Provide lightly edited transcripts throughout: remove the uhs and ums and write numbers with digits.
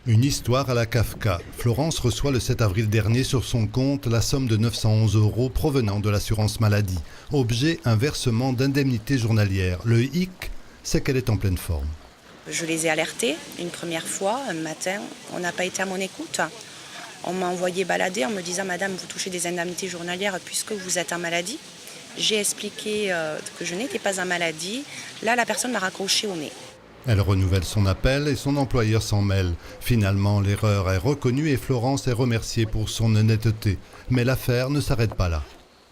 Une histoire à la Kafka. Florence reçoit le 7 avril dernier sur son compte la somme de 911 € provenant de l'assurance maladie. Objet, un versement d'indemnité journalière. Le hic, c'est qu'elle est en pleine forme. Je les ai alertés une première fois, un matin. On n'a pas été à mon écoute. On m'a envoyé balader en me disant « Madame, vous touchez des indemnités journalières puisque vous êtes en maladie ». J'ai expliqué que je n'étais pas en maladie. Là, la personne m'a raccroché au nez. Elle renouvelle son appel et son employeur s'en mêle. Finalement, l'erreur est reconnue et Florence est remerciée pour son honnêteté. Mais l'affaire ne s'arrête pas là.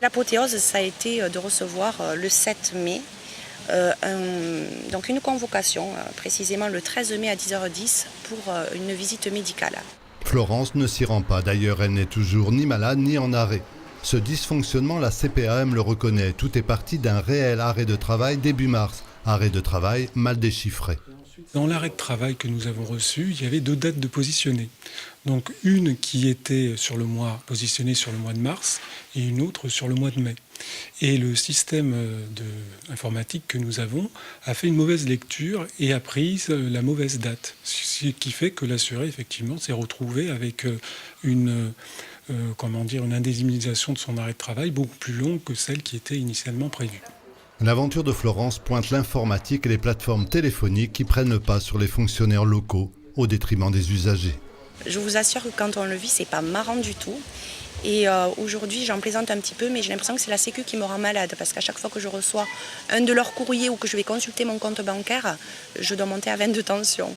L'apothéose, ça a été de recevoir le 7 mai donc une convocation, précisément le 13 mai à 10h10 pour une visite médicale. Florence ne s'y rend pas. D'ailleurs, elle n'est toujours ni malade ni en arrêt. Ce dysfonctionnement, la CPAM le reconnaît. Tout est parti d'un réel arrêt de travail début mars. Arrêt de travail mal déchiffré. Dans l'arrêt de travail que nous avons reçu, il y avait deux dates de positionner. Donc une qui était positionnée sur le mois de mars et une autre sur le mois de mai. Et le système informatique que nous avons a fait une mauvaise lecture et a pris la mauvaise date. Ce qui fait que l'assuré, effectivement, s'est retrouvé avec une indemnisation de son arrêt de travail beaucoup plus longue que celle qui était initialement prévue. L'aventure de Florence pointe l'informatique et les plateformes téléphoniques qui prennent le pas sur les fonctionnaires locaux au détriment des usagers. Je vous assure que quand on le vit, c'est pas marrant du tout. Et aujourd'hui, j'en plaisante un petit peu, mais j'ai l'impression que c'est la Sécu qui me rend malade. Parce qu'à chaque fois que je reçois un de leurs courriers ou que je vais consulter mon compte bancaire, je dois monter à 22 tensions.